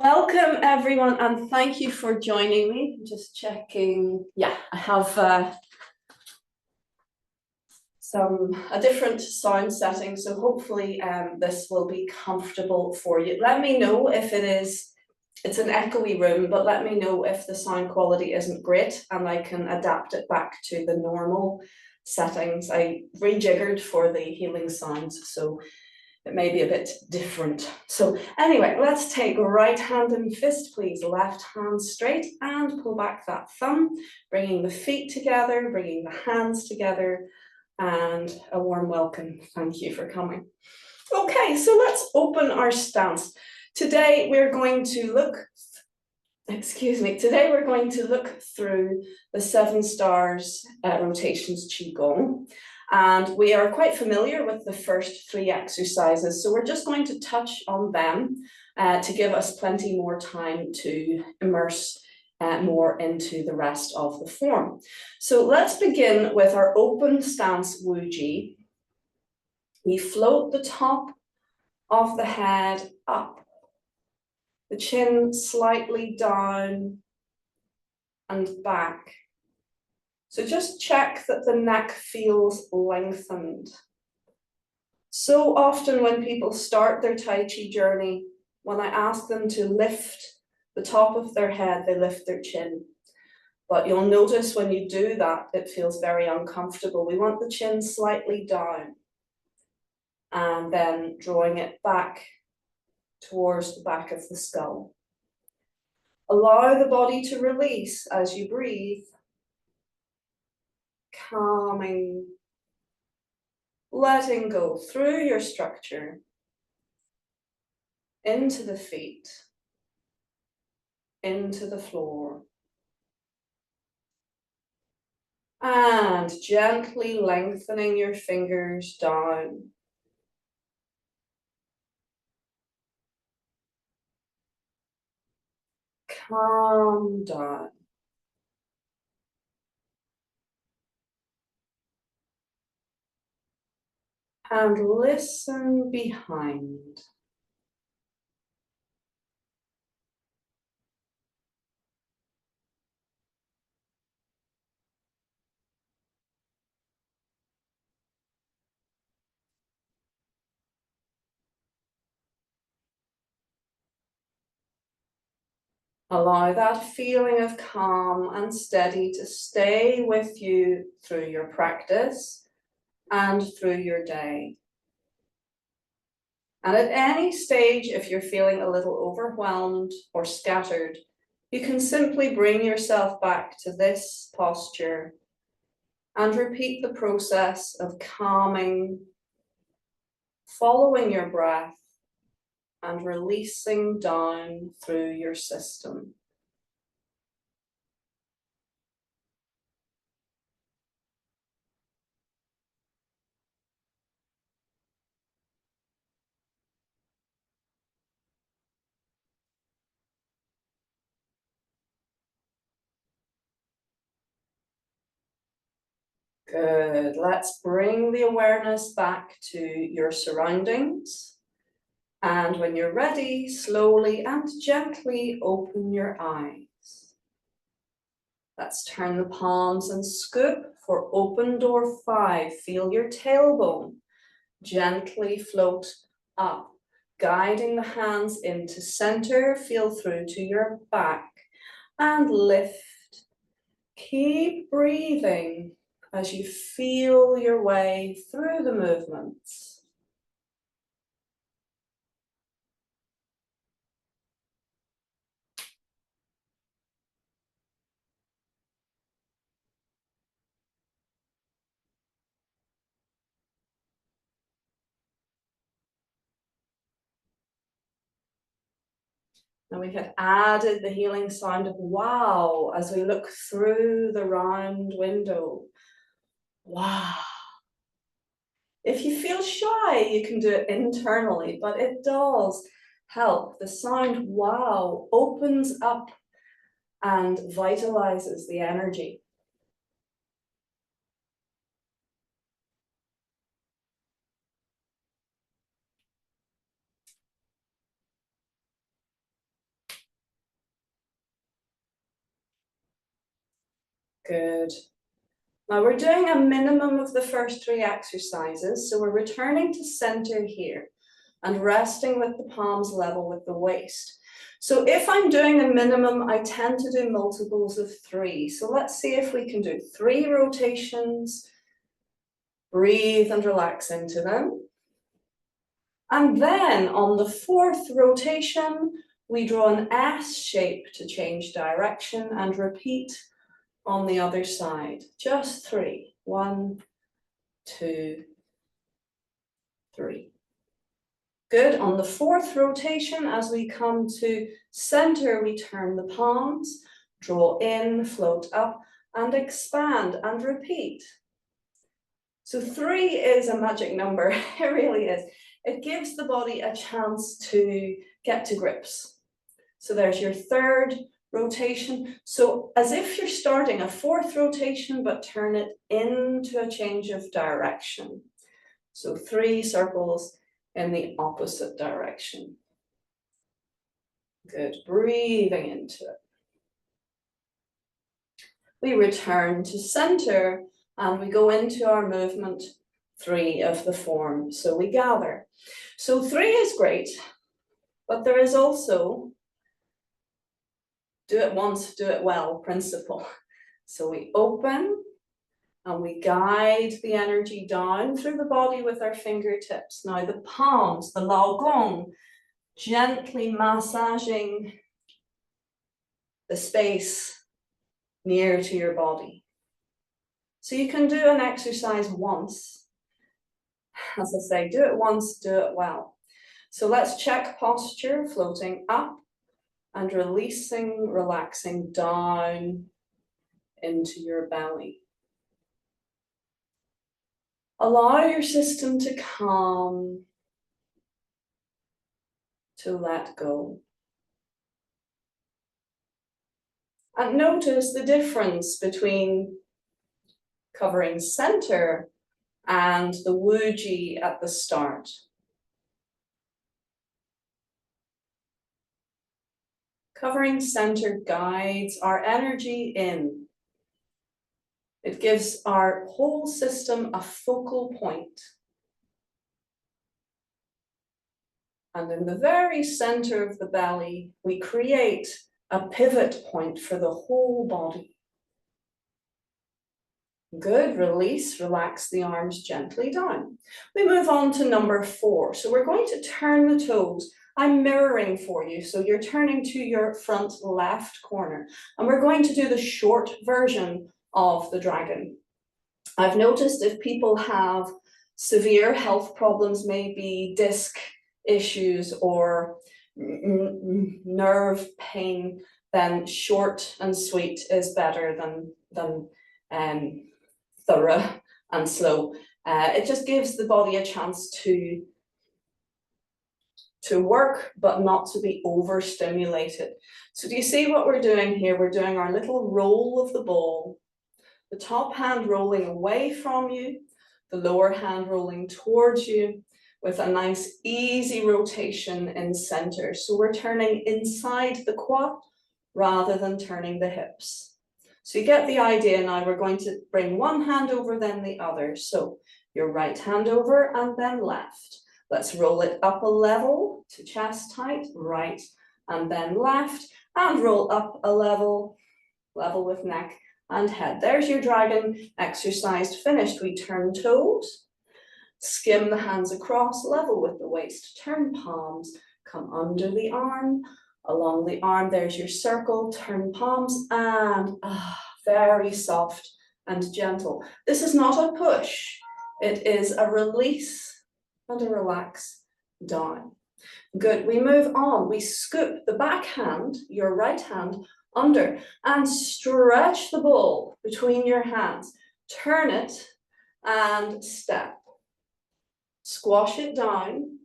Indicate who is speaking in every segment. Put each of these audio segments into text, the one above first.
Speaker 1: Welcome everyone, and thank you for joining me. Just checking. Yeah, I have a different sound setting, so hopefully this will be comfortable for you. Let me know if it's an echoey room, but let me know if the sound quality isn't great and I can adapt it back to the normal settings. I rejiggered for the healing sounds, so it may be a bit different. So anyway, let's take right hand and fist, please. Left hand straight and pull back that thumb, bringing the feet together, bringing the hands together, and a warm welcome. Thank you for coming. Okay, so let's open our stance. Today we're going to look through the 7 stars rotations Qi Gong. And we are quite familiar with the first 3 exercises, so we're just going to touch on them to give us plenty more time to immerse more into the rest of the form. So let's begin with our open stance Wu Ji. We float the top of the head up, the chin slightly down and back. So just check that the neck feels lengthened. So often when people start their Tai Chi journey, when I ask them to lift the top of their head, they lift their chin. But you'll notice when you do that, it feels very uncomfortable. We want the chin slightly down and then drawing it back towards the back of the skull. Allow the body to release as you breathe, calming, letting go through your structure into the feet, into the floor, and gently lengthening your fingers down. Calm down. And listen behind. Allow that feeling of calm and steady to stay with you through your practice and through your day. And at any stage, if you're feeling a little overwhelmed or scattered, you can simply bring yourself back to this posture and repeat the process of calming, following your breath, and releasing down through your system. Good. Let's bring the awareness back to your surroundings. And when you're ready, slowly and gently open your eyes. Let's turn the palms and scoop for open door 5. Feel your tailbone gently float up, guiding the hands into center. Feel through to your back and lift. Keep breathing as you feel your way through the movements. And we had added the healing sound of wow as we look through the round window. Wow. If you feel shy, you can do it internally, but it does help. The sound wow opens up and vitalizes the energy. Good. Now we're doing a minimum of the first 3 exercises. So we're returning to center here and resting with the palms level with the waist. So if I'm doing a minimum, I tend to do multiples of 3. So let's see if we can do 3 rotations. Breathe and relax into them. And then on the 4th rotation, we draw an S shape to change direction and repeat on the other side. Just 3. 1, 2, 3. Good. On the 4th rotation, as we come to center, we turn the palms, draw in, float up, and expand and repeat. So 3 is a magic number. It really is. It gives the body a chance to get to grips. So there's your 3rd rotation. So as if you're starting a 4th rotation, but turn it into a change of direction. So 3 circles in the opposite direction. Good, breathing into it. We return to center and we go into our movement 3 of the form. So we gather. So 3 is great, but there is also do it once, do it well principle. So we open and we guide the energy down through the body with our fingertips. Now the palms, the Lao Gong, gently massaging the space near to your body. So you can do an exercise once. As I say, do it once, do it well. So let's check posture, floating up and releasing, relaxing down into your belly. Allow your system to calm, to let go. And notice the difference between covering center and the Wuji at the start. Covering center guides our energy in. It gives our whole system a focal point. And in the very center of the belly, we create a pivot point for the whole body. Good, release, relax the arms gently down. We move on to number 4. So we're going to turn the toes. I'm mirroring for you, so you're turning to your front left corner. And we're going to do the short version of the dragon. I've noticed if people have severe health problems, maybe disc issues or nerve pain, then short and sweet is better than thorough and slow. It just gives the body a chance to work, but not to be overstimulated. So do you see what we're doing here? We're doing our little roll of the ball, the top hand rolling away from you, the lower hand rolling towards you with a nice easy rotation in center. So we're turning inside the quad rather than turning the hips. So you get the idea now. We're going to bring one hand over, then the other. So your right hand over and then left. Let's roll it up a level to chest height, right, and then left, and roll up a level, level with neck and head. There's your dragon exercise finished. We turn toes, skim the hands across, level with the waist, turn palms, come under the arm, along the arm, there's your circle, turn palms, and very soft and gentle. This is not a push, it is a release and a relax down. Good, we move on. We scoop the back hand, your right hand, under and stretch the ball between your hands. Turn it and step. Squash it down,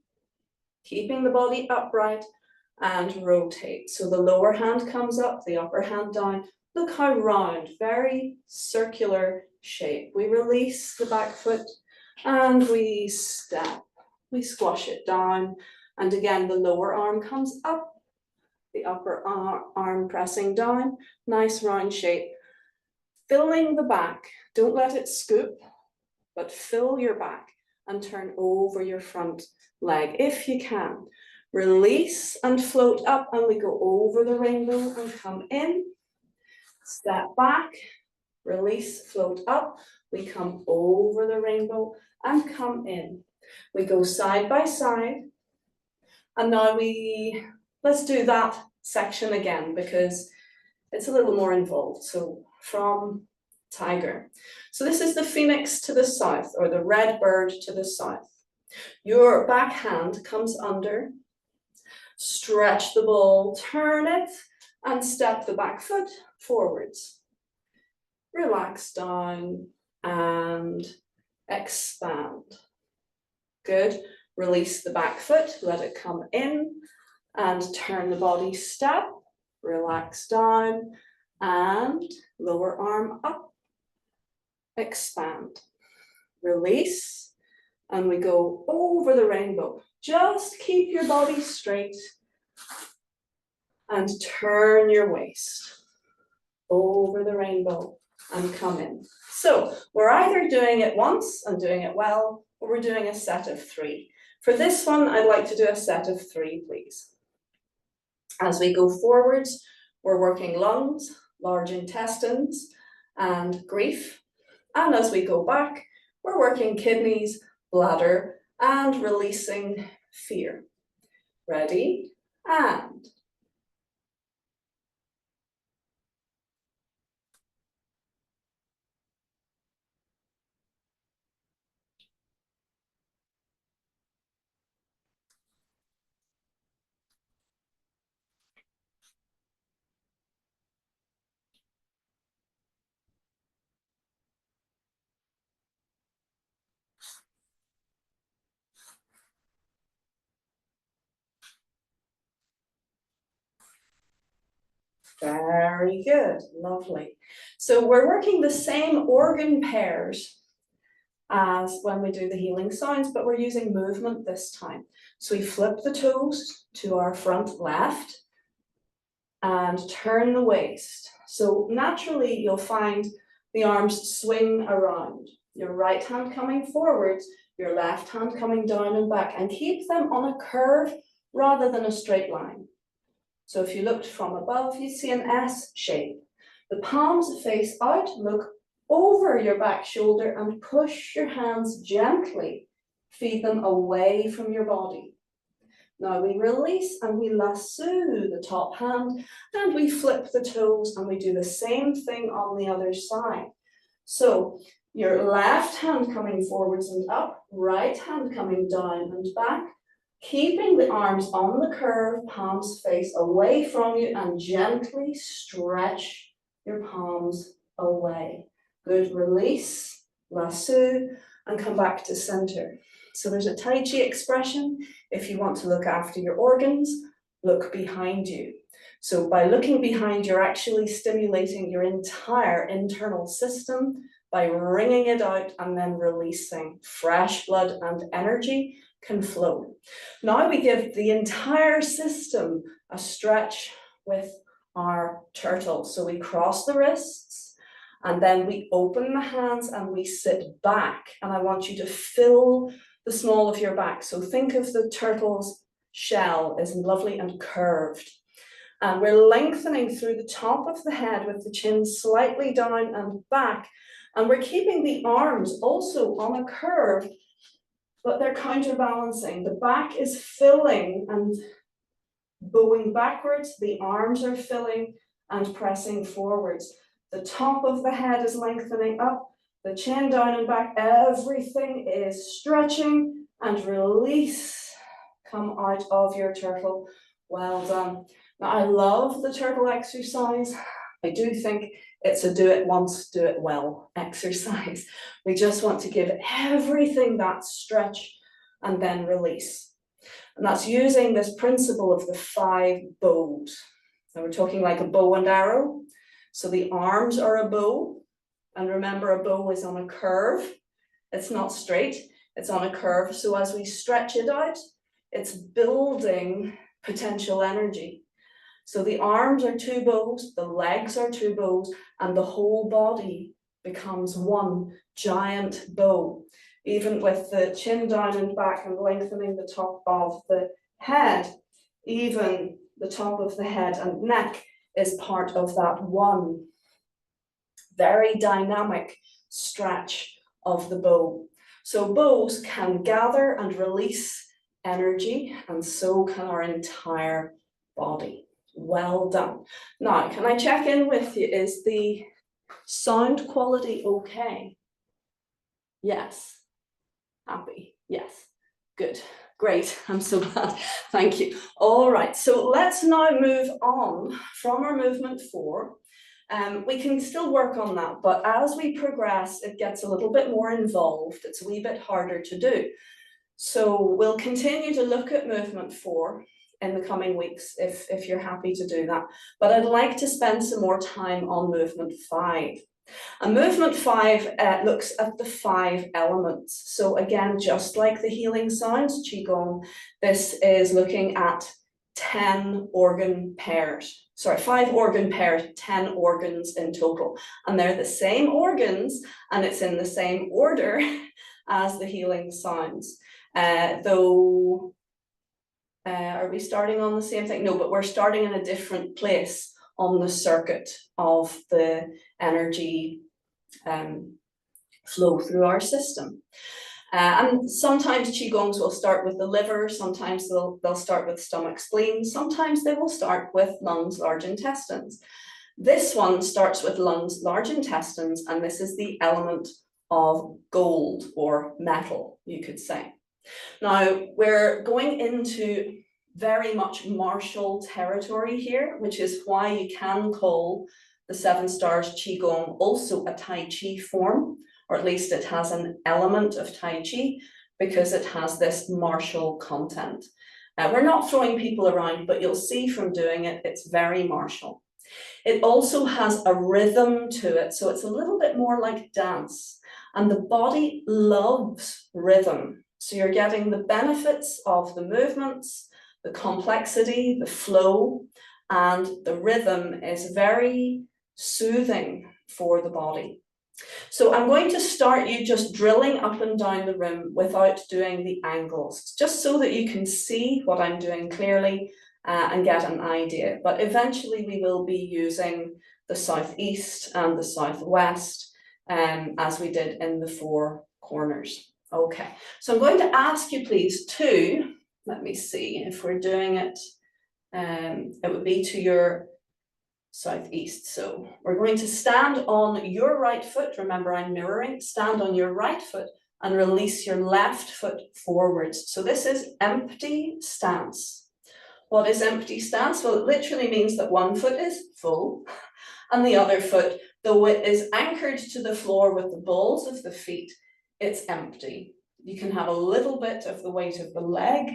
Speaker 1: keeping the body upright and rotate. So the lower hand comes up, the upper hand down. Look how round, very circular shape. We release the back foot and we step. We squash it down, and again the lower arm comes up, the upper arm pressing down, nice round shape. filling the back. Don't let it scoop, but fill your back and turn over your front leg if you can. Release and float up, and we go over the rainbow and come in. Step back, release, float up. We come over the rainbow and come in. We go side by side. And now let's do that section again because it's a little more involved. So from tiger. So this is the phoenix to the south, or the red bird to the south. Your back hand comes under, stretch the ball, turn it, and step the back foot forwards. Relax down and expand. Good. Release the back foot, let it come in, and turn the body, step, relax down, and lower arm up, expand. Release, and we go over the rainbow. Just keep your body straight and turn your waist over the rainbow and come in. So we're either doing it once and doing it well, or we're doing a set of 3. For this one, I'd like to do a set of 3, please. As we go forwards, we're working lungs, large intestines, and grief. And as we go back, we're working kidneys, bladder, and releasing fear. Ready? And very good, lovely. So we're working the same organ pairs as when we do the healing sounds, but we're using movement this time. So we flip the toes to our front left and turn the waist. So naturally you'll find the arms swing around. Your right hand coming forwards, your left hand coming down and back, and keep them on a curve rather than a straight line. So if you looked from above, you see an S shape. The palms face out, look over your back shoulder and push your hands gently. Feed them away from your body. Now we release and we lasso the top hand and we flip the toes and we do the same thing on the other side. So your left hand coming forwards and up, right hand coming down and back, keeping the arms on the curve, palms face away from you, and gently stretch your palms away. Good, release, lasso, and come back to center. So there's a Tai Chi expression. If you want to look after your organs, look behind you. So by looking behind, you're actually stimulating your entire internal system by wringing it out and then releasing. Fresh blood and energy can flow. Now we give the entire system a stretch with our turtle. So we cross the wrists and then we open the hands and we sit back. And I want you to fill the small of your back. So think of the turtle's shell as lovely and curved. And we're lengthening through the top of the head with the chin slightly down and back. And we're keeping the arms also on a curve, but they're counterbalancing. The back is filling and bowing backwards. The arms are filling and pressing forwards. The top of the head is lengthening up, the chin down and back. Everything is stretching and release. Come out of your turtle. Well done. Now, I love the turtle exercise. I do think it's a do it once, do it well exercise. We just want to give everything that stretch and then release. And that's using this principle of the 5 bows. Now we're talking like a bow and arrow. So the arms are a bow. And remember, a bow is on a curve. It's not straight, it's on a curve. So as we stretch it out, it's building potential energy. So the arms are two bows, the legs are two bows, and the whole body becomes one giant bow. Even with the chin down and back and lengthening the top of the head, even the top of the head and neck is part of that one very dynamic stretch of the bow. So bows can gather and release energy, and so can our entire body. Well done. Now, can I check in with you? Is the sound quality okay? Yes. Happy? Yes. Good. Great. I'm so glad. Thank you. All right. So let's now move on from our movement 4. We can still work on that, but as we progress, it gets a little bit more involved. It's a wee bit harder to do. So we'll continue to look at movement 4 in the coming weeks if you're happy to do that. But I'd like to spend some more time on movement 5. And movement 5 looks at the 5 elements. So again, just like the healing sounds, Qigong, this is looking at 10 organ pairs. Sorry, 5 organ pairs, 10 organs in total. And they're the same organs, and it's in the same order as the healing sounds. Though, are we starting on the same thing? No, but we're starting in a different place on the circuit of the energy flow through our system. And sometimes Qigongs will start with the liver, sometimes they'll start with stomach, spleen, sometimes they will start with lungs, large intestines. This one starts with lungs, large intestines, and this is the element of gold or metal, you could say. Now, we're going into very much martial territory here, which is why you can call the 7 Stars Qi Gong also a Tai Chi form, or at least it has an element of Tai Chi because it has this martial content. We're not throwing people around, but you'll see from doing it, it's very martial. It also has a rhythm to it, so it's a little bit more like dance, and the body loves rhythm. So you're getting the benefits of the movements, the complexity, the flow, and the rhythm is very soothing for the body. So I'm going to start you just drilling up and down the room without doing the angles, just so that you can see what I'm doing clearly and get an idea. But eventually we will be using the southeast and the southwest as we did in the 4 corners. Okay, so I'm going to ask you please to, let me see if we're doing it, it would be to your southeast. So we're going to stand on your right foot. Remember, I'm mirroring. Stand on your right foot and release your left foot forwards. So this is empty stance. What is empty stance? Well, it literally means that one foot is full and the other foot, though it is anchored to the floor with the balls of the feet, it's empty. You can have a little bit of the weight of the leg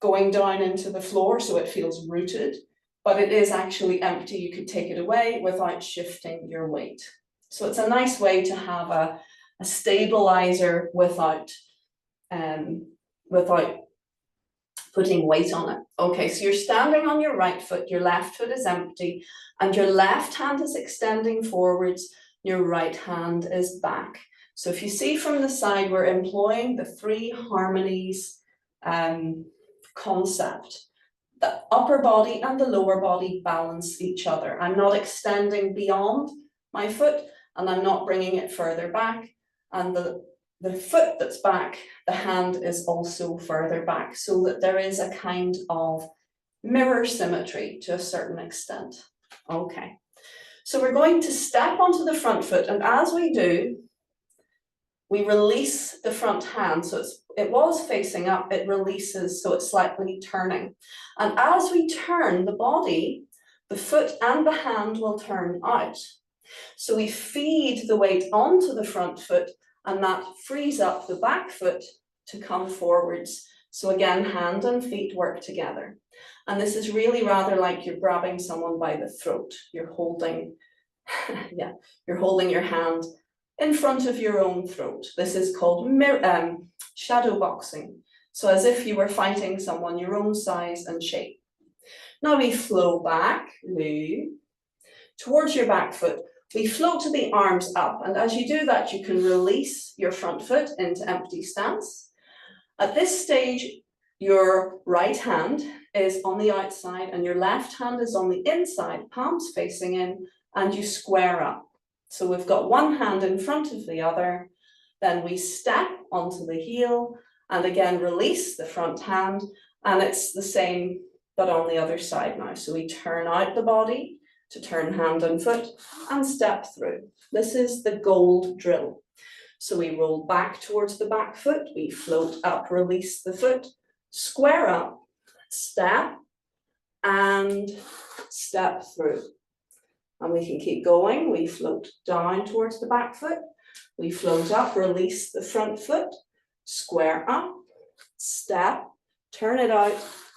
Speaker 1: going down into the floor so it feels rooted, but it is actually empty. You could take it away without shifting your weight. So it's a nice way to have a stabilizer without putting weight on it. Okay, so you're standing on your right foot, your left foot is empty, and your left hand is extending forwards, your right hand is back. So if you see from the side, we're employing the 3 harmonies concept. The upper body and the lower body balance each other. I'm not extending beyond my foot and I'm not bringing it further back. And the foot that's back, the hand is also further back, so that there is a kind of mirror symmetry to a certain extent. Okay, so we're going to step onto the front foot, and as we do, we release the front hand. So it was facing up, it releases, so it's slightly turning. And as we turn the body, the foot and the hand will turn out. So we feed the weight onto the front foot, and that frees up the back foot to come forwards. So again, hand and feet work together. And this is really rather like you're grabbing someone by the throat. You're holding, yeah, you're holding your hand in front of your own throat. This is called shadow boxing. So as if you were fighting someone your own size and shape. Now we flow back, Lu, towards your back foot. We float to the arms up, and as you do that, you can release your front foot into empty stance. At this stage, your right hand is on the outside and your left hand is on the inside, palms facing in, and you square up. So we've got one hand in front of the other, then we step onto the heel and again release the front hand, and it's the same but on the other side now. So we turn out the body to turn hand and foot and step through. This is the gold drill. So we roll back towards the back foot, we float up, release the foot, square up, step, and step through. And we can keep going. We float down towards the back foot, we float up, release the front foot, square up, step, turn it out,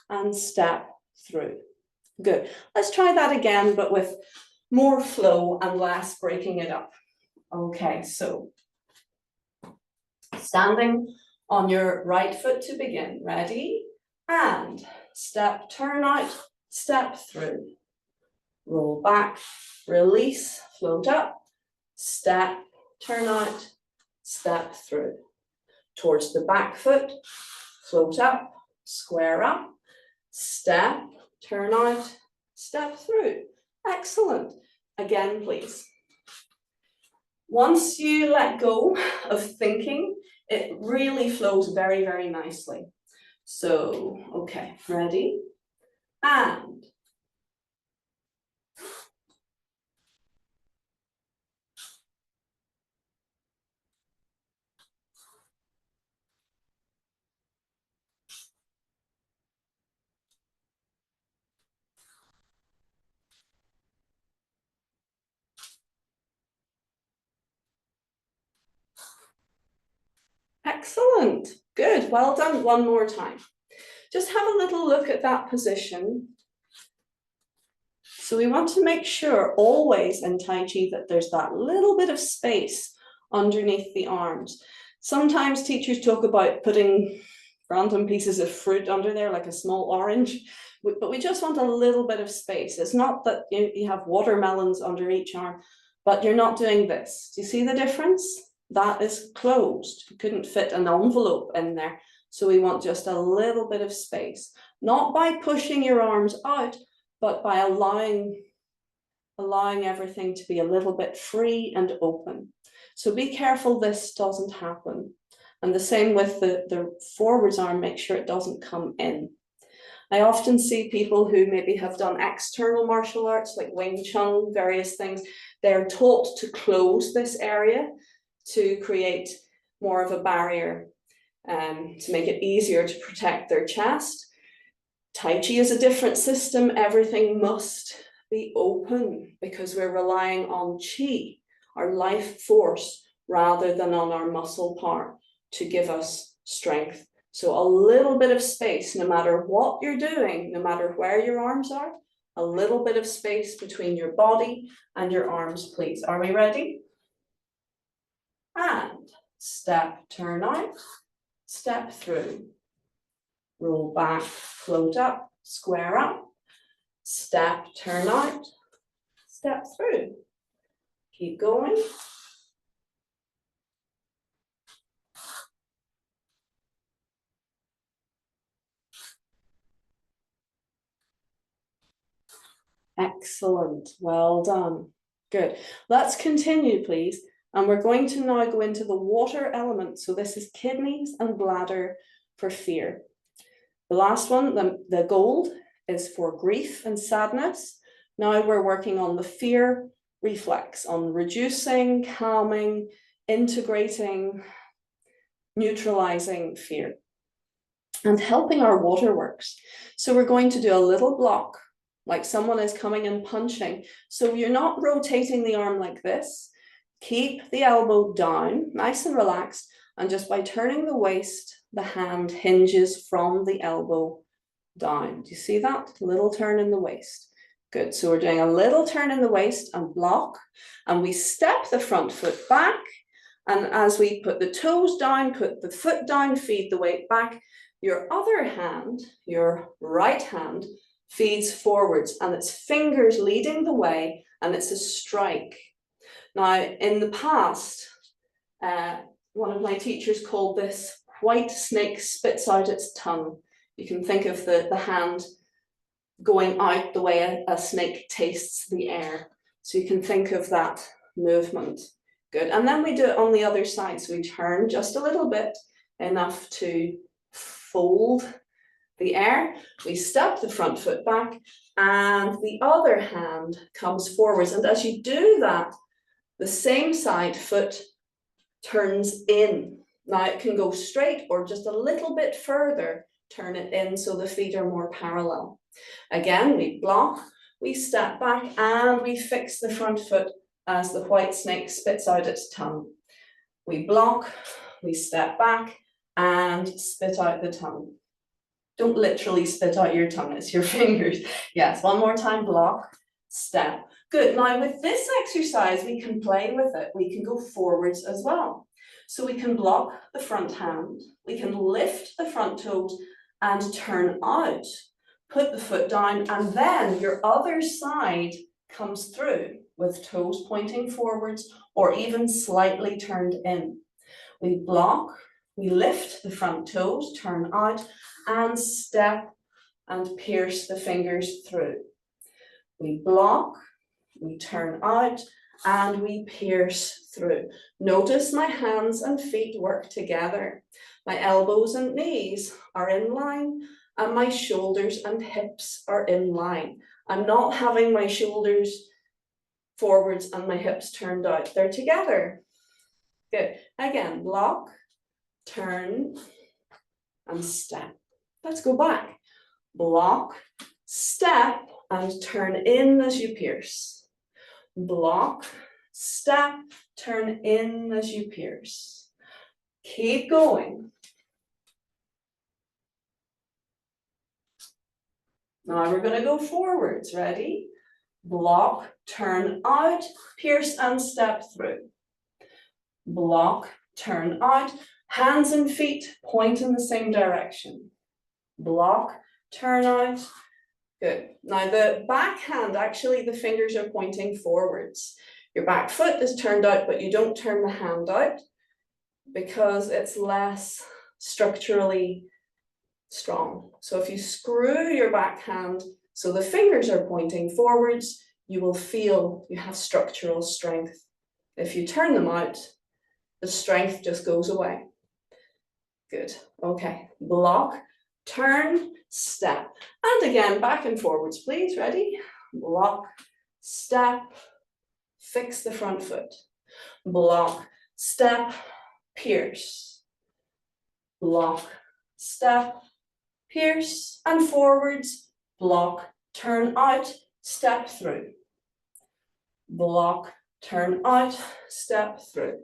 Speaker 1: and step through. Good. Let's try that again, but with more flow and less breaking it up. Okay, so standing on your right foot to begin. Ready? And step, turn out, step through. Roll back, release, float up, step, turn out, step through. Towards the back foot, float up, square up, step, turn out, step through. Excellent. Again, please. Once you let go of thinking, it really flows very, very nicely. So, okay, ready? And excellent. Good. Well done. One more time. Just have a little look at that position. So we want to make sure always in Tai Chi that there's that little bit of space underneath the arms. Sometimes teachers talk about putting random pieces of fruit under there, like a small orange, but we just want a little bit of space. It's not that you have watermelons under each arm, but you're not doing this. Do you see the difference? That is closed. You couldn't fit an envelope in there. So we want just a little bit of space, not by pushing your arms out, but by allowing everything to be a little bit free and open. So be careful this doesn't happen. And the same with the forwards arm, make sure it doesn't come in. I often see people who maybe have done external martial arts like Wing Chun, various things. They're taught to close this area to create more of a barrier, to make it easier to protect their chest. Tai Chi is a different system. Everything must be open because we're relying on Qi, our life force, rather than on our muscle part to give us strength. So a little bit of space, no matter what you're doing, no matter where your arms are, a little bit of space between your body and your arms, please. Are we ready? And step, turn out, step through. Roll back, float up, square up, step, turn out, step through. Keep going. Excellent, well done. Good. Let's continue, please. And we're going to now go into the water element. So this is kidneys and bladder for fear. The last one, the gold, is for grief and sadness. Now we're working on the fear reflex, on reducing, calming, integrating, neutralizing fear, and helping our water works. So we're going to do a little block, like someone is coming and punching. So you're not rotating the arm like this. Keep the elbow down, nice and relaxed, and just by turning the waist, the hand hinges from the elbow down. Do you see that? Little turn in the waist. Good, so we're doing a little turn in the waist and block, and we step the front foot back, and as we put the toes down, put the foot down, feed the weight back, your other hand, your right hand, feeds forwards, and it's fingers leading the way, and it's a strike. Now, in the past, one of my teachers called this white snake spits out its tongue. You can think of the hand going out the way a snake tastes the air. So you can think of that movement. Good. And then we do it on the other side. So we turn just a little bit, enough to fold the air. We step the front foot back, and the other hand comes forwards. And as you do that, the same side foot turns in. Now it can go straight or just a little bit further, turn it in so the feet are more parallel. Again, we block, we step back, and we fix the front foot as the white snake spits out its tongue. We block, we step back, and spit out the tongue. Don't literally spit out your tongue, it's your fingers. Yes, one more time, block, step. Good, now with this exercise, we can play with it. We can go forwards as well. So we can block the front hand, we can lift the front toes and turn out. Put the foot down, and then your other side comes through with toes pointing forwards or even slightly turned in. We block, we lift the front toes, turn out, and step and pierce the fingers through. We block, we turn out, and we pierce through. Notice my hands and feet work together. My elbows and knees are in line, and my shoulders and hips are in line. I'm not having my shoulders forwards and my hips turned out. They're together. Good. Again, block, turn, and step. Let's go back. Block, step, and turn in as you pierce. Block, step, turn in as you pierce. Keep going. Now we're going to go forwards. Ready? Block, turn out, pierce and step through. Block, turn out, hands and feet point in the same direction. Block, turn out. Good. Now the back hand, actually the fingers are pointing forwards. Your back foot is turned out, but you don't turn the hand out because it's less structurally strong. So if you screw your back hand so the fingers are pointing forwards, you will feel you have structural strength. If you turn them out, the strength just goes away. Good. Okay. Block, turn, step. And again, back and forwards, please. Ready? Block, step, fix the front foot. Block, step, pierce. Block, step, pierce, and forwards. Block, turn out, step through. Block, turn out, step through.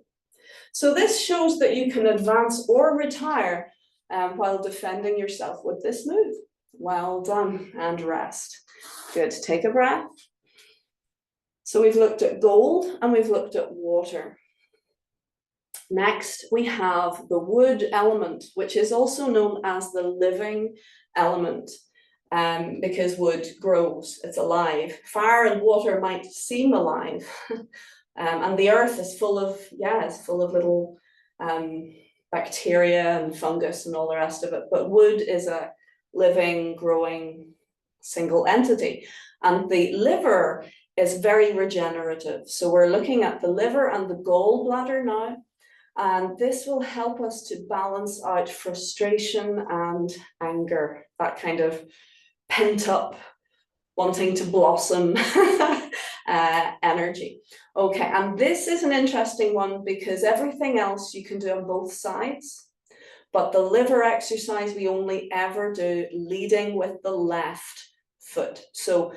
Speaker 1: So this shows that you can advance or retire while defending yourself with this move. Well done, and rest. Good, take a breath. So we've looked at gold and we've looked at water. Next, we have the wood element, which is also known as the living element, because wood grows, it's alive. Fire and water might seem alive, and the earth is full of, it's full of little bacteria and fungus and all the rest of it, but wood is a living, growing single entity. And the liver is very regenerative. So we're looking at the liver and the gallbladder now, and this will help us to balance out frustration and anger, that kind of pent up, wanting to blossom energy. Okay, and this is an interesting one because everything else you can do on both sides, but the liver exercise we only ever do leading with the left foot. So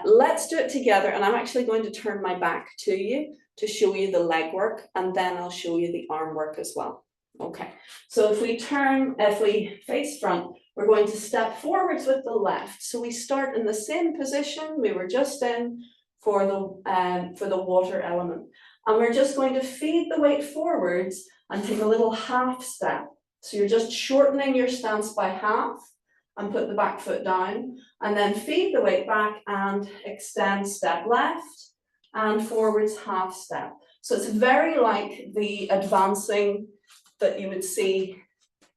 Speaker 1: let's do it together, and I'm actually going to turn my back to you to show you the leg work, and then I'll show you the arm work as well. Okay, so if we face front, we're going to step forwards with the left. So we start in the same position we were just in for the water element. And we're just going to feed the weight forwards and take a little half step. So you're just shortening your stance by half and put the back foot down, and then feed the weight back and extend step left and forwards half step. So it's very like the advancing that you would see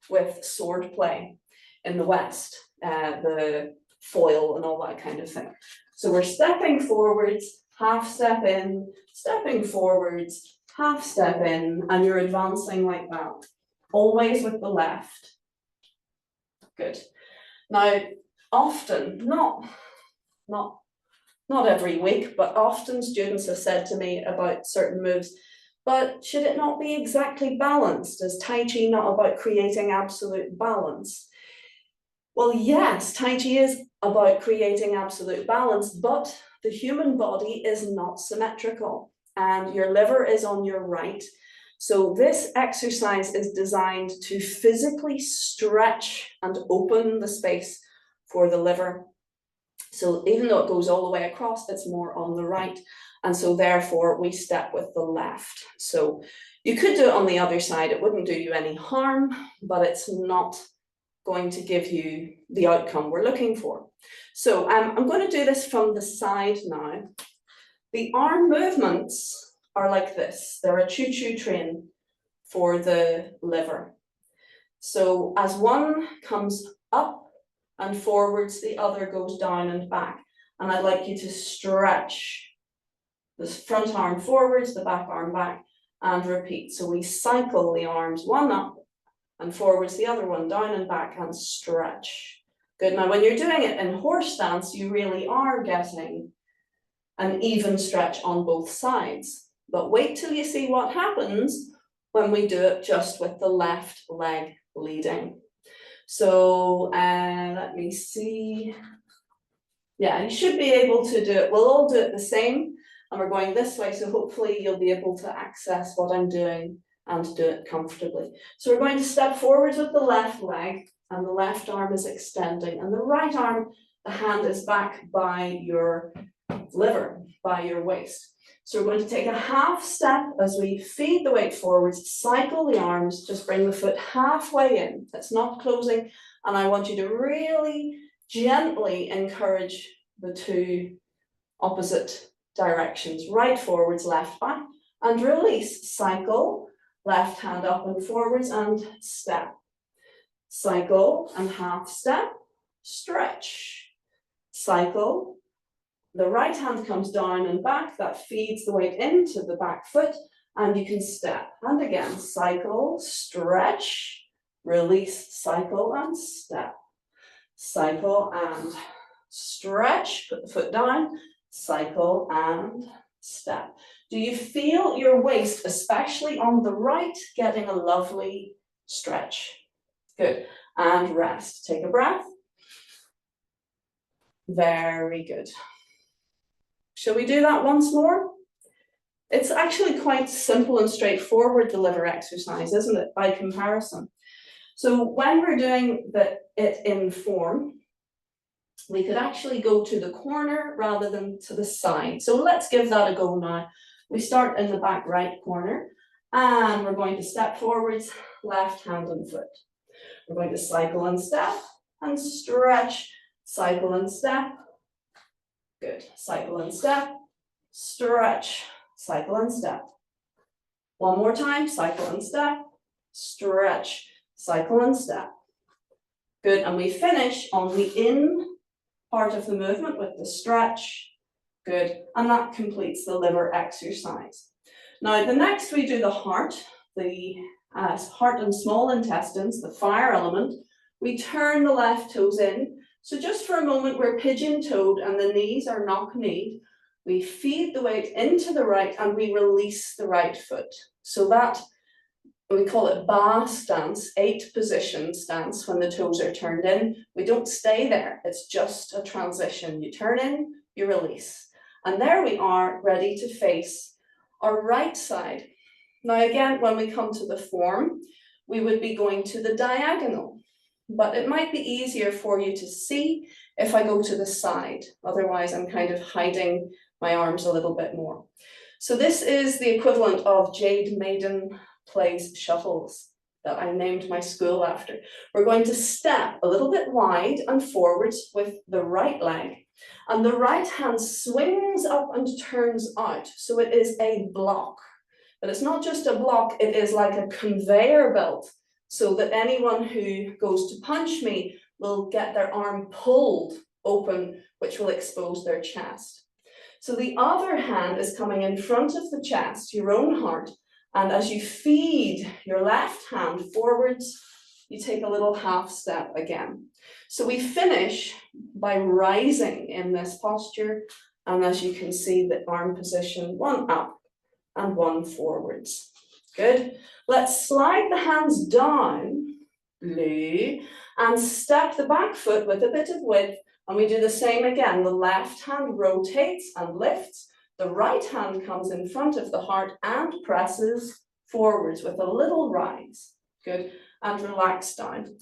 Speaker 1: with sword play in the West, the foil and all that kind of thing. So we're stepping forwards, half step in, stepping forwards, half step in, and you're advancing like that, always with the left. Good. Now, often, not every week, but often students have said to me about certain moves, but should it not be exactly balanced? Is Tai Chi not about creating absolute balance? Well, yes, Tai Chi is about creating absolute balance, but the human body is not symmetrical, and your liver is on your right. So this exercise is designed to physically stretch and open the space for the liver. So even though it goes all the way across, it's more on the right. And so therefore we step with the left. So you could do it on the other side. It wouldn't do you any harm, but it's not going to give you the outcome we're looking for. So I'm going to do this from the side now. The arm movements are like this. They're a choo-choo train for the liver. So as one comes up and forwards, the other goes down and back. And I'd like you to stretch the front arm forwards, the back arm back, and repeat. So we cycle the arms, one up and forwards, the other one down and back, and stretch. Good. Now, when you're doing it in horse stance, you really are getting an even stretch on both sides. But wait till you see what happens when we do it just with the left leg leading. So let me see. Yeah, you should be able to do it. We'll all do it the same, and we're going this way, so hopefully you'll be able to access what I'm doing and do it comfortably. So we're going to step forwards with the left leg, and the left arm is extending, and the right arm, the hand is back by your liver, by your waist. So we're going to take a half step as we feed the weight forwards, cycle the arms, just bring the foot halfway in. It's not closing, and I want you to really gently encourage the two opposite directions, right forwards, left back, and release. Cycle, left hand up and forwards, and step. Cycle and half step, stretch. Cycle. The right hand comes down and back, that feeds the weight into the back foot, and you can step. And again, cycle, stretch, release, cycle and step. Cycle and stretch, put the foot down, cycle and step. Do you feel your waist, especially on the right, getting a lovely stretch? Good. And rest. Take a breath. Very good. Shall we do that once more? It's actually quite simple and straightforward, the liver exercise, isn't it, by comparison? So when we're doing it in form, we could actually go to the corner rather than to the side. So let's give that a go now. We start in the back right corner, and we're going to step forwards, left hand and foot. We're going to cycle and step and stretch, cycle and step. Good. Cycle and step, stretch, cycle and step. One more time, cycle and step, stretch, cycle and step. Good. And we finish on the in part of the movement with the stretch. Good. And that completes the liver exercise. Now, the next we do the heart and small intestines, the fire element. We turn the left toes in. So just for a moment, we're pigeon-toed and the knees are knock-kneed. We feed the weight into the right and we release the right foot. So that, we call it ba stance, 8 position stance when the toes are turned in. We don't stay there. It's just a transition. You turn in, you release. And there we are, ready to face our right side. Now again, when we come to the form, we would be going to the diagonal. But it might be easier for you to see if I go to the side. Otherwise, I'm kind of hiding my arms a little bit more. So this is the equivalent of Jade Maiden plays shuttles. that I named my school after. We're going to step a little bit wide and forwards with the right leg, and the right hand swings up and turns out. So it is a block, but it's not just a block, it is like a conveyor belt, so that anyone who goes to punch me will get their arm pulled open, which will expose their chest. So the other hand is coming in front of the chest, your own heart, and as you feed your left hand forwards, you take a little half step again. So we finish by rising in this posture, and as you can see, the arm position, one up and one forwards. Good. Let's slide the hands down, blue, and step the back foot with a bit of width, and we do the same again. The left hand rotates and lifts, the right hand comes in front of the heart and presses forwards with a little rise. Good, and relax down.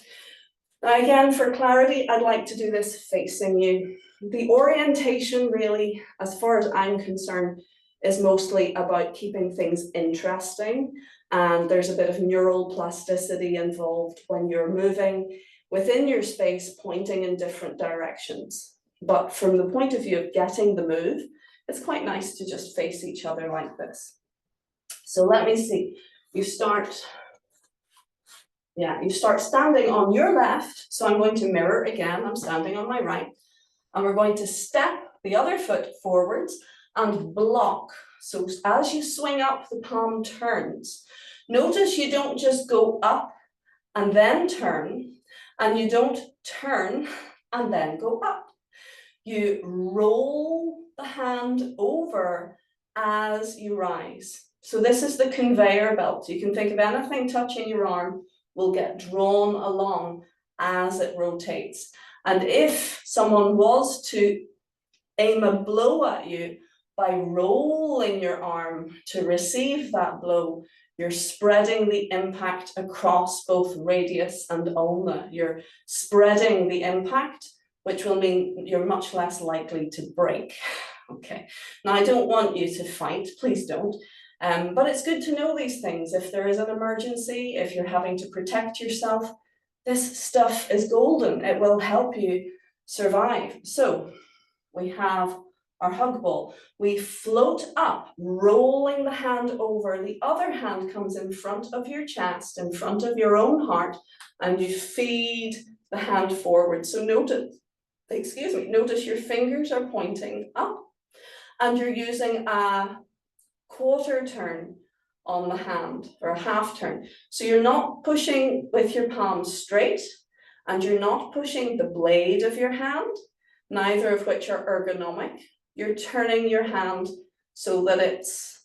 Speaker 1: Now again, for clarity, I'd like to do this facing you. The orientation really, as far as I'm concerned, is mostly about keeping things interesting, and there's a bit of neural plasticity involved when you're moving within your space, pointing in different directions. But from the point of view of getting the move, it's quite nice to just face each other like this. So let me see, you start standing on your left, so I'm going to mirror again, I'm standing on my right, and we're going to step the other foot forwards and block. So as you swing up, the palm turns. Notice you don't just go up and then turn, and you don't turn and then go up. You roll the hand over as you rise. So this is the conveyor belt. You can think of anything touching your arm will get drawn along as it rotates. And if someone was to aim a blow at you, by rolling your arm to receive that blow, you're spreading the impact across both radius and ulna. You're spreading the impact, which will mean you're much less likely to break. Okay, now I don't want you to fight, please don't. But it's good to know these things. If there is an emergency, if you're having to protect yourself, this stuff is golden. It will help you survive. So we have our hug ball. We float up, rolling the hand over. The other hand comes in front of your chest, in front of your own heart, and you feed the hand forward. So notice your fingers are pointing up, and you're using a quarter turn on the hand, or a half turn. So you're not pushing with your palms straight, and you're not pushing the blade of your hand, neither of which are ergonomic. You're turning your hand so that it's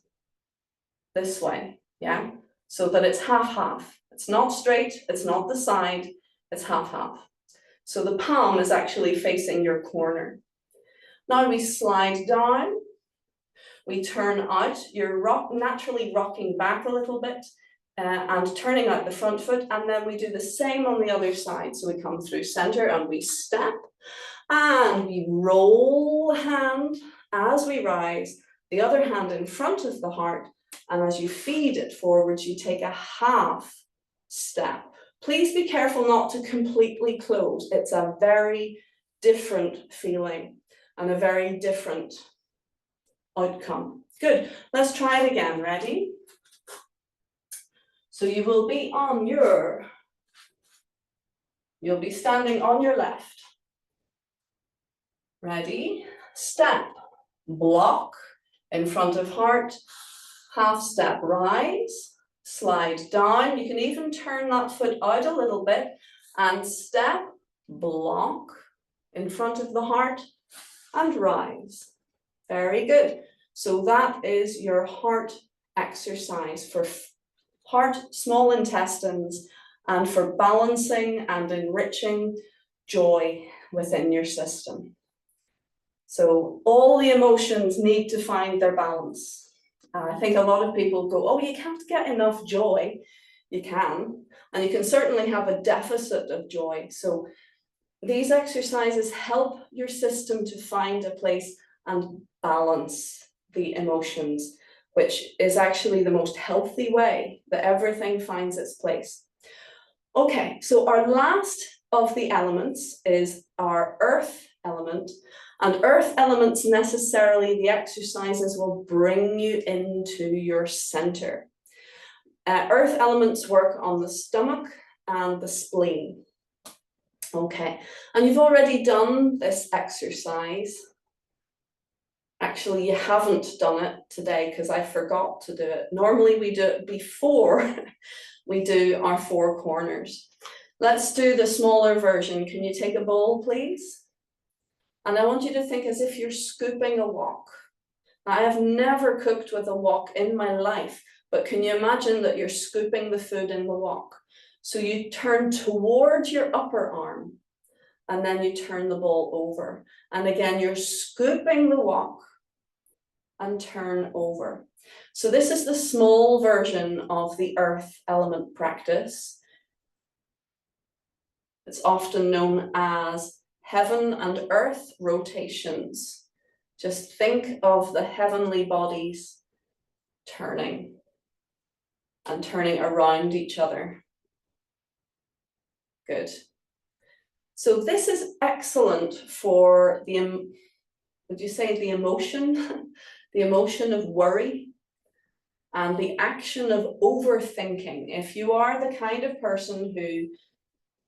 Speaker 1: this way, yeah? So that it's half-half. It's not straight, it's not the side, it's half-half. So the palm is actually facing your corner. Now we slide down, we turn out, you're naturally rocking back a little bit and turning out the front foot, and then we do the same on the other side. So we come through center and we step, and we roll the hand as we rise, the other hand in front of the heart, and as you feed it forwards, you take a half step. Please be careful not to completely close. It's a very different feeling and a very different outcome. Good, let's try it again, ready? So you will be you'll be standing on your left. Ready? Step, block, in front of heart, half step, rise, slide down. You can even turn that foot out a little bit and step, block, in front of the heart and rise. Very good. So that is your heart exercise for heart, small intestines, and for balancing and enriching joy within your system. So all the emotions need to find their balance. I think a lot of people go, oh, you can't get enough joy. You can, and you can certainly have a deficit of joy. So these exercises help your system to find a place and balance the emotions, which is actually the most healthy way that everything finds its place. Okay, so our last of the elements is our earth element. And earth elements necessarily, the exercises will bring you into your center. Earth elements work on the stomach and the spleen. Okay, and you've already done this exercise. Actually, you haven't done it today because I forgot to do it. Normally we do it before we do our 4 corners. Let's do the smaller version. Can you take a bowl, please? And I want you to think as if you're scooping a wok. I have never cooked with a wok in my life, but can you imagine that you're scooping the food in the wok? So you turn towards your upper arm, and then you turn the bowl over. And again, you're scooping the wok and turn over. So this is the small version of the earth element practice. It's often known as heaven and earth rotations. Just think of the heavenly bodies turning and turning around each other. Good. So this is excellent for the, would you say the emotion? The emotion of worry and the action of overthinking. If you are the kind of person who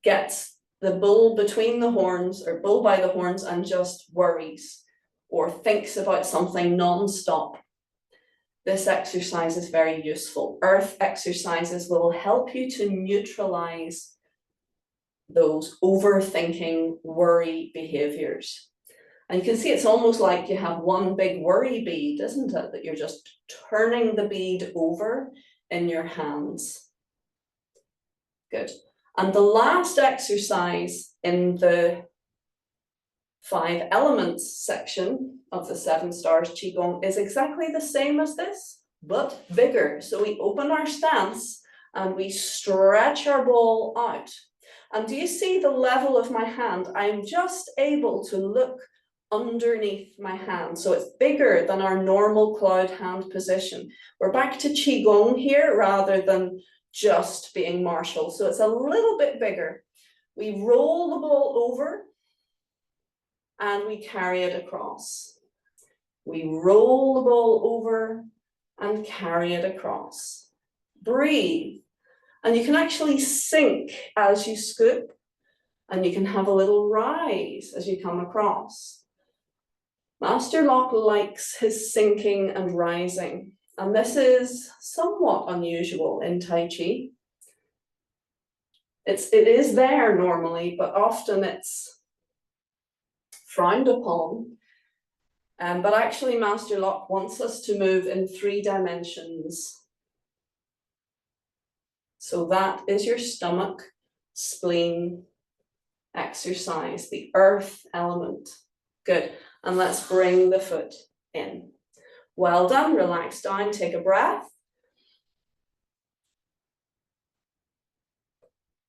Speaker 1: gets the bull between the horns or bull by the horns and just worries or thinks about something non-stop, this exercise is very useful. Earth exercises will help you to neutralize those overthinking worry behaviors. And you can see it's almost like you have one big worry bead, isn't it? That you're just turning the bead over in your hands. Good. And the last exercise in the 5 elements section of the 7 Stars Qi Gong is exactly the same as this, but bigger. So we open our stance and we stretch our ball out. And do you see the level of my hand? I'm just able to look underneath my hand. So it's bigger than our normal cloud hand position. We're back to Qi Gong here rather than just being martial. So it's a little bit bigger. We roll the ball over and we carry it across. We roll the ball over and carry it across. Breathe. And you can actually sink as you scoop, and you can have a little rise as you come across. Master Lock likes his sinking and rising, and this is somewhat unusual in Tai Chi. It is there normally, but often it's frowned upon. But actually Master Lock wants us to move in 3 dimensions. So that is your stomach, spleen exercise, the earth element. Good. And let's bring the foot in. Well done. Relax down. Take a breath.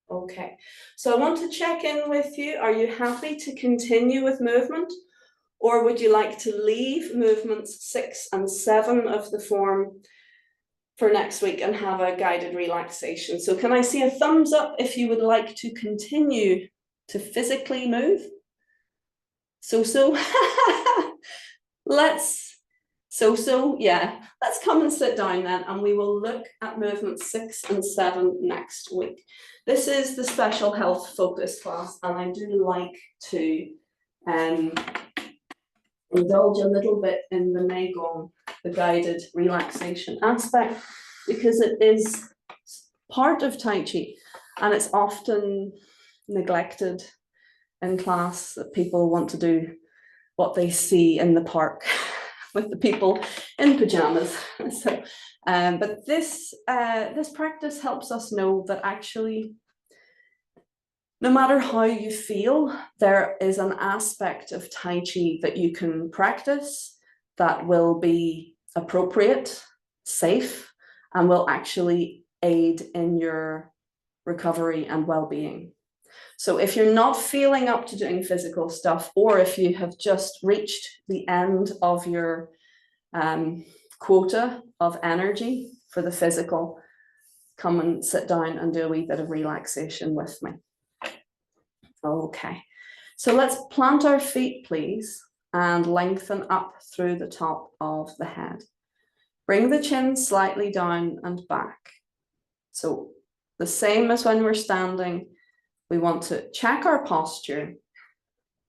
Speaker 1: Okay. So I want to check in with you. Are you happy to continue with movement? Or would you like to leave movements 6 and 7 of the form for next week and have a guided relaxation? So can I see a thumbs up if you would like to continue to physically move? So yeah, let's come and sit down then, and we will look at movements 6 and 7 next week. This is the special health focus class, and I do like to indulge a little bit in the Neigong, the guided relaxation aspect, because it is part of Tai Chi and it's often neglected in class, that people want to do what they see in the park with the people in pajamas. So, but this practice helps us know that actually, no matter how you feel, there is an aspect of Tai Chi that you can practice that will be appropriate, safe, and will actually aid in your recovery and well-being. So if you're not feeling up to doing physical stuff, or if you have just reached the end of your quota of energy for the physical, come and sit down and do a wee bit of relaxation with me. Okay, so let's plant our feet, please, and lengthen up through the top of the head. Bring the chin slightly down and back. So the same as when we're standing, we want to check our posture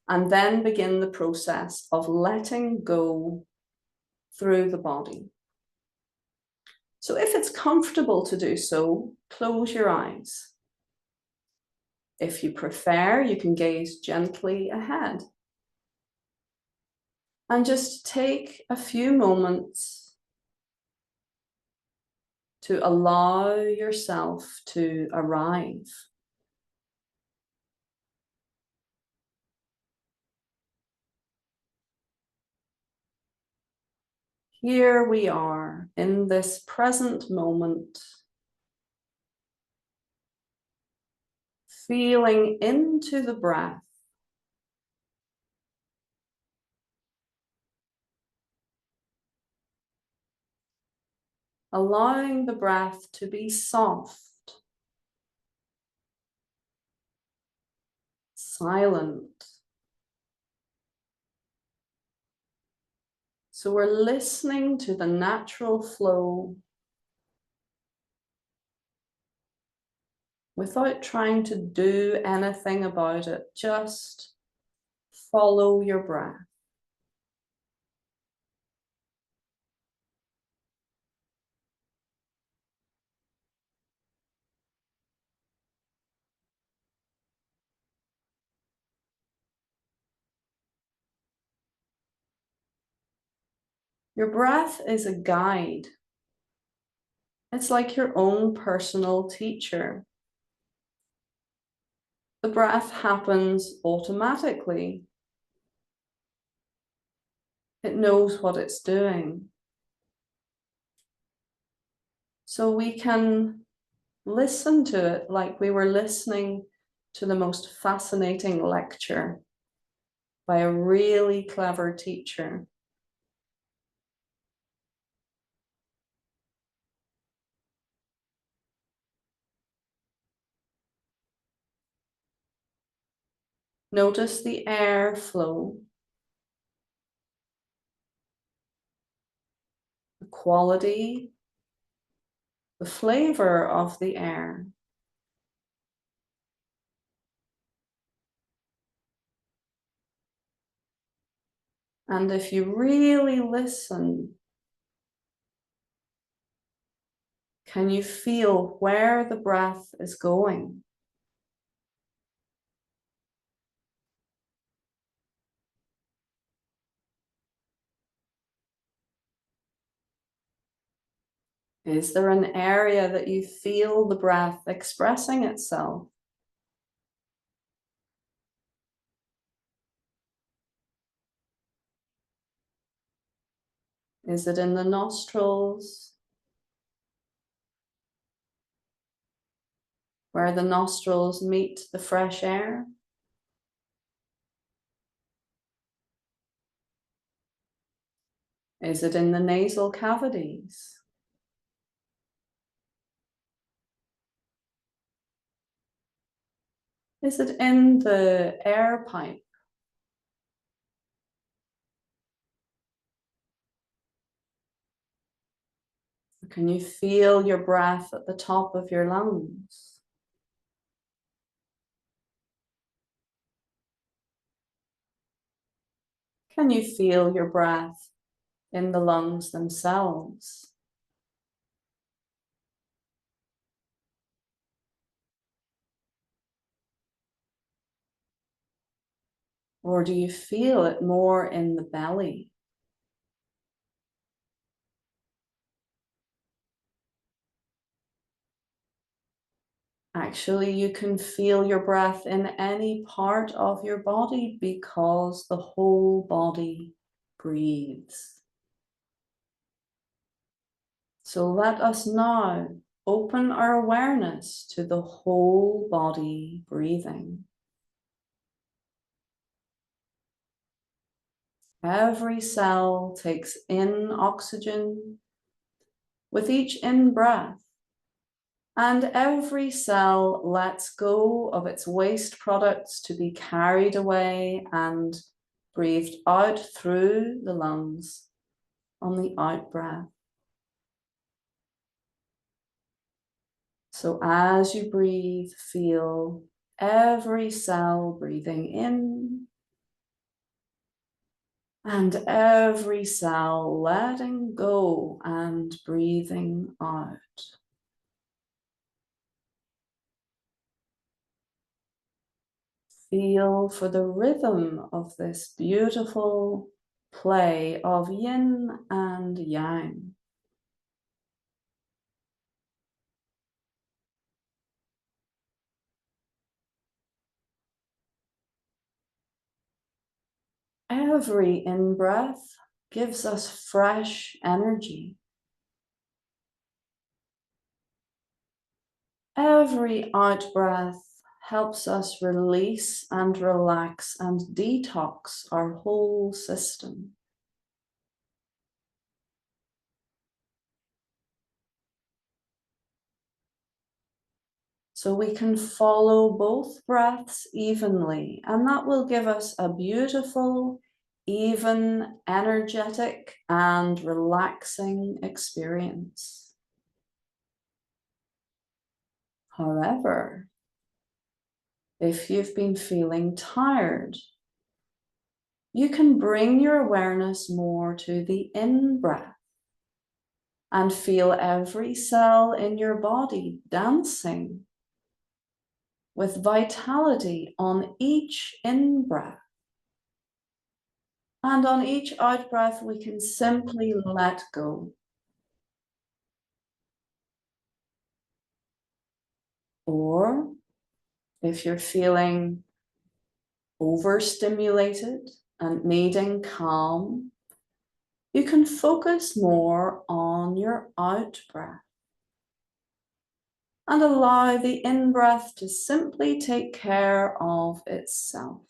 Speaker 1: and then begin the process of letting go through the body. So if it's comfortable to do so, close your eyes. If you prefer, you can gaze gently ahead. And just take a few moments to allow yourself to arrive. Here we are in this present moment, feeling into the breath, allowing the breath to be soft, silent. So we're listening to the natural flow without trying to do anything about it. Just follow your breath. Your breath is a guide. It's like your own personal teacher. The breath happens automatically. It knows what it's doing. So we can listen to it like we were listening to the most fascinating lecture by a really clever teacher. Notice the air flow, the quality, the flavor of the air. And if you really listen, can you feel where the breath is going? Is there an area that you feel the breath expressing itself? Is it in the nostrils, where the nostrils meet the fresh air? Is it in the nasal cavities? Is it in the air pipe? Can you feel your breath at the top of your lungs? Can you feel your breath in the lungs themselves? Or do you feel it more in the belly? Actually, you can feel your breath in any part of your body because the whole body breathes. So let us now open our awareness to the whole body breathing. Every cell takes in oxygen with each in-breath. And every cell lets go of its waste products to be carried away and breathed out through the lungs on the out breath. So as you breathe, feel every cell breathing in and every cell letting go and breathing out. Feel for the rhythm of this beautiful play of yin and yang. Every in-breath gives us fresh energy. Every out-breath helps us release and relax and detox our whole system. So we can follow both breaths evenly, and that will give us a beautiful, even, energetic, and relaxing experience. However, if you've been feeling tired, you can bring your awareness more to the in-breath and feel every cell in your body dancing with vitality on each in-breath. And on each out-breath, we can simply let go. Or if you're feeling overstimulated and needing calm, you can focus more on your out-breath and allow the in-breath to simply take care of itself.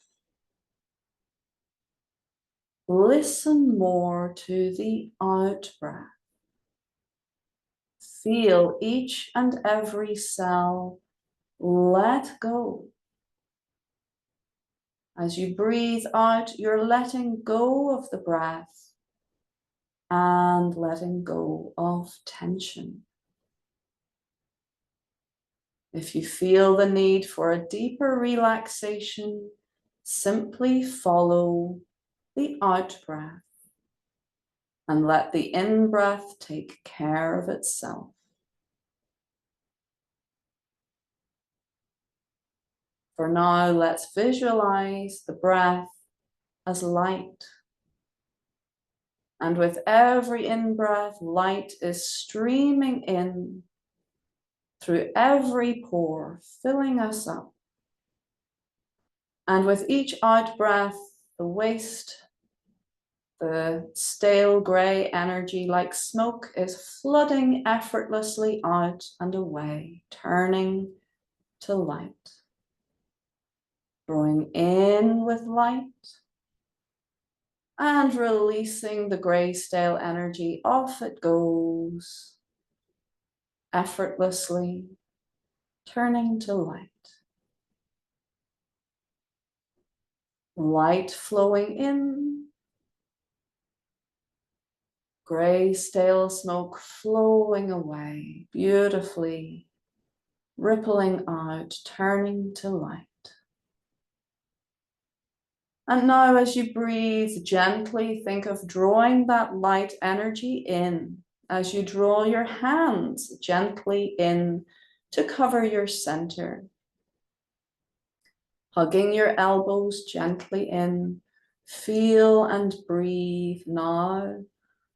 Speaker 1: Listen more to the out-breath. Feel each and every cell let go. As you breathe out, you're letting go of the breath and letting go of tension. If you feel the need for a deeper relaxation, simply follow the out breath and let the in breath take care of itself. For now, let's visualize the breath as light. And with every in-breath, light is streaming in through every pore, filling us up. And with each out-breath, the waste, the stale grey energy like smoke is flooding effortlessly out and away, turning to light. Drawing in with light and releasing the grey stale energy, off it goes, effortlessly turning to light. Light flowing in, grey stale smoke flowing away, beautifully rippling out, turning to light. And now as you breathe gently, think of drawing that light energy in as you draw your hands gently in to cover your center. Hugging your elbows gently in, feel and breathe now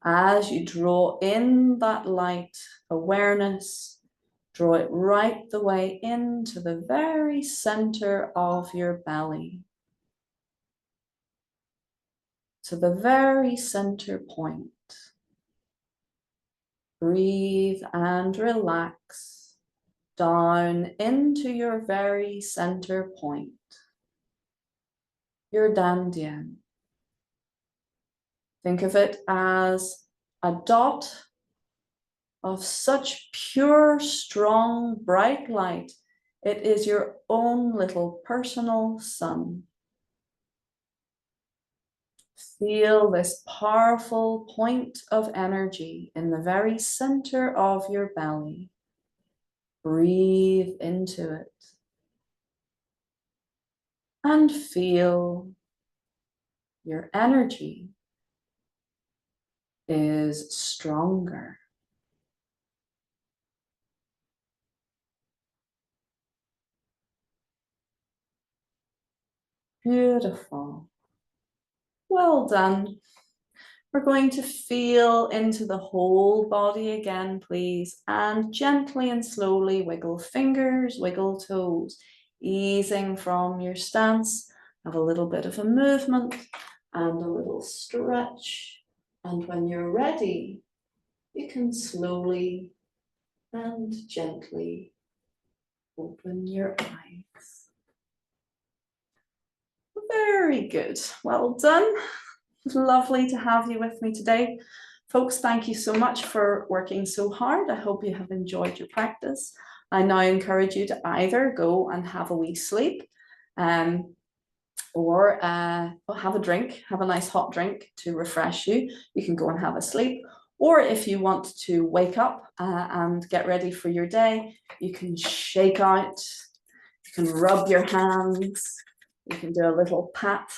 Speaker 1: as you draw in that light awareness. Draw it right the way into the very center of your belly, to the very center point. Breathe and relax down into your very center point, your dantian. Think of it as a dot of such pure, strong, bright light. It is your own little personal sun. Feel this powerful point of energy in the very center of your belly. Breathe into it. And feel your energy is stronger. Beautiful. Well done. We're going to feel into the whole body again, please, and gently and slowly wiggle fingers, wiggle toes, easing from your stance. Have a little bit of a movement and a little stretch. And when you're ready, you can slowly and gently open your eyes. Very good. Well done. Lovely to have you with me today. Folks, thank you so much for working so hard. I hope you have enjoyed your practice. I now encourage you to either go and have a wee sleep or have a drink, have a nice hot drink to refresh you. You can go and have a sleep. Or if you want to wake up and get ready for your day, you can shake out, you can rub your hands, you can do a little pat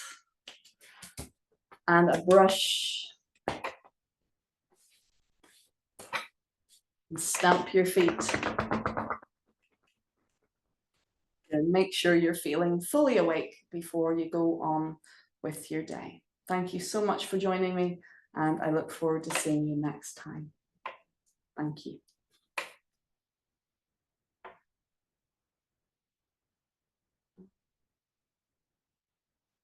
Speaker 1: and a brush. And stamp your feet. And make sure you're feeling fully awake before you go on with your day. Thank you so much for joining me, and I look forward to seeing you next time. Thank you.